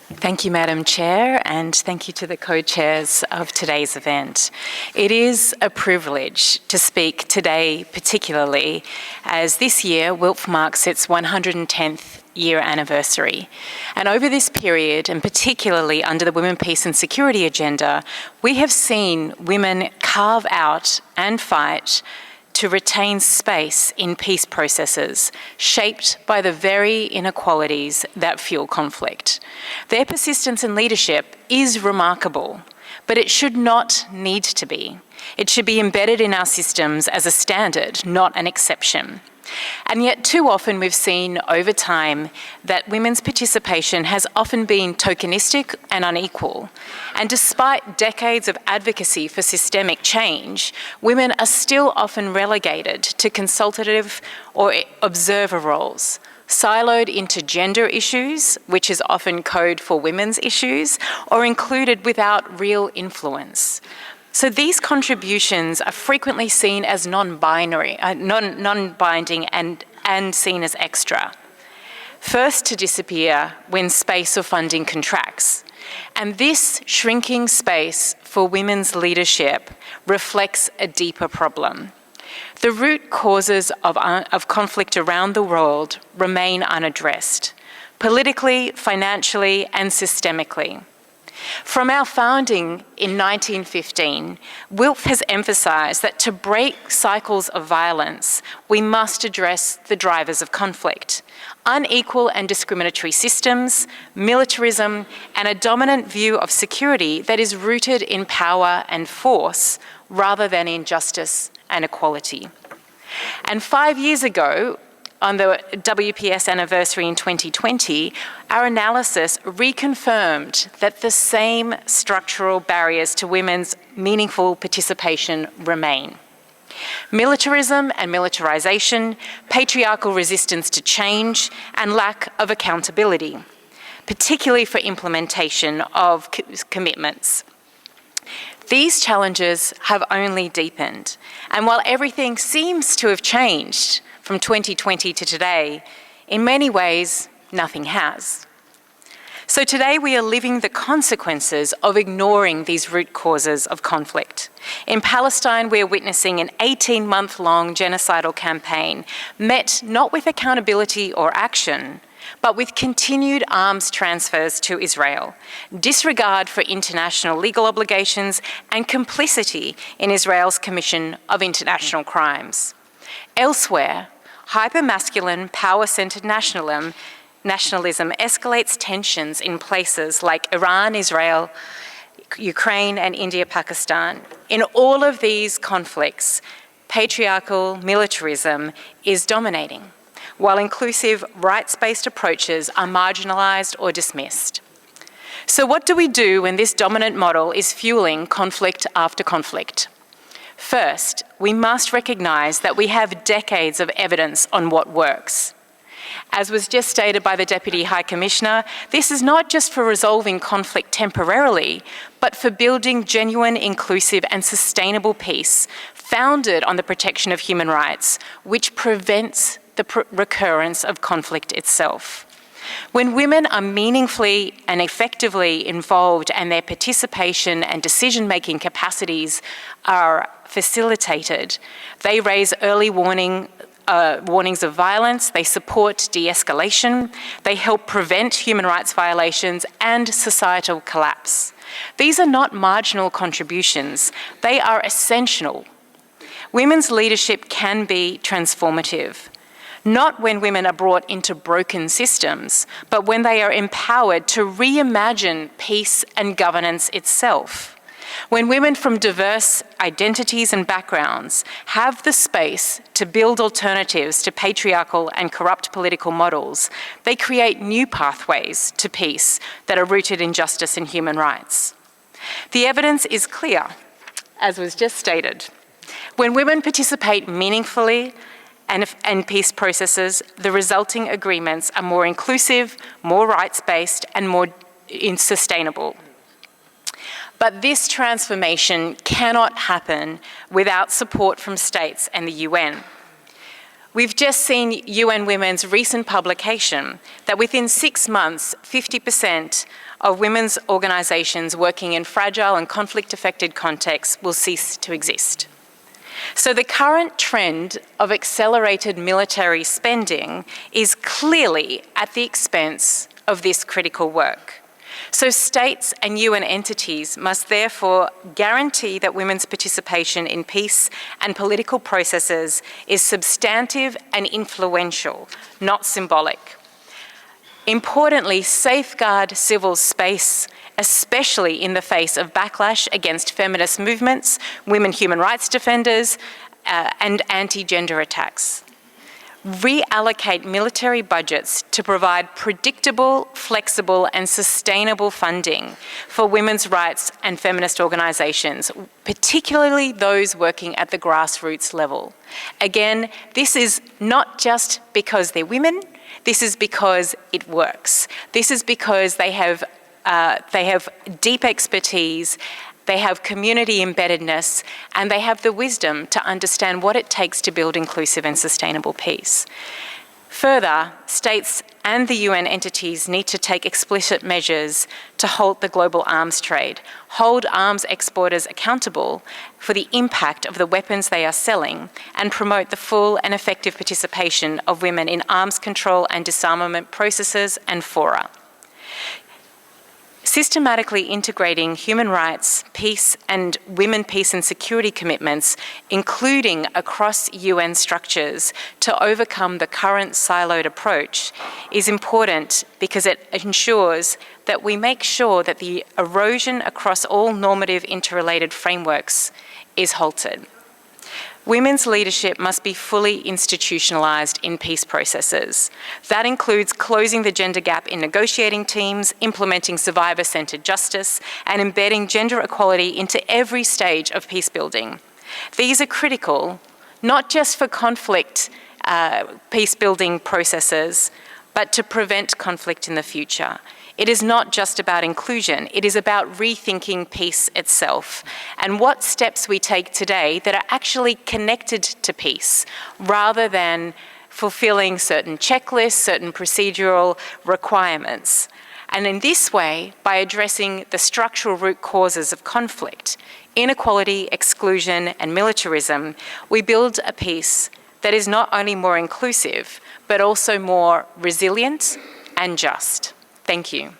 Thank you, Madam Chair, and thank you to the co-chairs of today's event. It is a privilege to speak today, particularly as this year WILPF marks its 110th year anniversary. And over this period, and particularly under the Women, Peace and Security agenda, we have seen women carve out and fight to retain space in peace processes shaped by the very inequalities that fuel conflict. Their persistence and leadership is remarkable, but it should not need to be. It should be embedded in our systems as a standard, not an exception. And yet too often we've seen over time that women's participation has often been tokenistic and unequal. And despite decades of advocacy for systemic change, women are still often relegated to consultative or observer roles, siloed into gender issues, which is often code for women's issues, or included without real influence. So these contributions are frequently seen as non-binding and seen as extra. First to disappear when space or funding contracts. And this shrinking space for women's leadership reflects a deeper problem. The root causes of conflict around the world remain unaddressed, politically, financially, and systemically. From our founding in 1915, WILPF has emphasised that to break cycles of violence, we must address the drivers of conflict: unequal and discriminatory systems, militarism, and a dominant view of security that is rooted in power and force rather than in justice and equality. And 5 years ago, on the WPS anniversary in 2020, our analysis reconfirmed that the same structural barriers to women's meaningful participation remain. Militarism and militarisation, patriarchal resistance to change, and lack of accountability, particularly for implementation of commitments. These challenges have only deepened, and while everything seems to have changed from 2020 to today, in many ways, nothing has. So today we are living the consequences of ignoring these root causes of conflict. In Palestine, we are witnessing an 18-month-long genocidal campaign met not with accountability or action, but with continued arms transfers to Israel, disregard for international legal obligations, and complicity in Israel's commission of international crimes. Elsewhere, hyper-masculine, power-centred nationalism escalates tensions in places like Iran, Israel, Ukraine, and India, Pakistan. In all of these conflicts, patriarchal militarism is dominating, while inclusive, rights-based approaches are marginalised or dismissed. So what do we do when this dominant model is fueling conflict after conflict? First, we must recognise that we have decades of evidence on what works. As was just stated by the Deputy High Commissioner, this is not just for resolving conflict temporarily, but for building genuine, inclusive and sustainable peace founded on the protection of human rights, which prevents the recurrence of conflict itself. When women are meaningfully and effectively involved and their participation and decision-making capacities are facilitated, they raise early warnings of violence, they support de-escalation, they help prevent human rights violations and societal collapse. These are not marginal contributions, they are essential. Women's leadership can be transformative. Not when women are brought into broken systems, but when they are empowered to reimagine peace and governance itself. When women from diverse identities and backgrounds have the space to build alternatives to patriarchal and corrupt political models, they create new pathways to peace that are rooted in justice and human rights. The evidence is clear, as was just stated. When women participate meaningfully and peace processes, the resulting agreements are more inclusive, more rights-based, and more sustainable. But this transformation cannot happen without support from states and the UN. We've just seen UN Women's recent publication that within 6 months, 50% of women's organisations working in fragile and conflict-affected contexts will cease to exist. So the current trend of accelerated military spending is clearly at the expense of this critical work. So states and UN entities must therefore guarantee that women's participation in peace and political processes is substantive and influential, not symbolic. Importantly, safeguard civil space, especially in the face of backlash against feminist movements, women human rights defenders, and anti-gender attacks. Reallocate military budgets to provide predictable, flexible, and sustainable funding for women's rights and feminist organisations, particularly those working at the grassroots level. Again, this is not just because they're women, this is because it works. This is because they have deep expertise, they have community embeddedness, and they have the wisdom to understand what it takes to build inclusive and sustainable peace. Further, states and the UN entities need to take explicit measures to halt the global arms trade, hold arms exporters accountable for the impact of the weapons they are selling, and promote the full and effective participation of women in arms control and disarmament processes and fora. Systematically integrating human rights, peace, and women, peace and security commitments, including across UN structures, to overcome the current siloed approach is important because it ensures that we make sure that the erosion across all normative interrelated frameworks is halted. Women's leadership must be fully institutionalised in peace processes. That includes closing the gender gap in negotiating teams, implementing survivor-centred justice, and embedding gender equality into every stage of peace building. These are critical, not just for conflict peace building processes, but to prevent conflict in the future. It is not just about inclusion, it is about rethinking peace itself and what steps we take today that are actually connected to peace, rather than fulfilling certain checklists, certain procedural requirements. And in this way, by addressing the structural root causes of conflict, inequality, exclusion, and militarism, we build a peace that is not only more inclusive, but also more resilient and just. Thank you.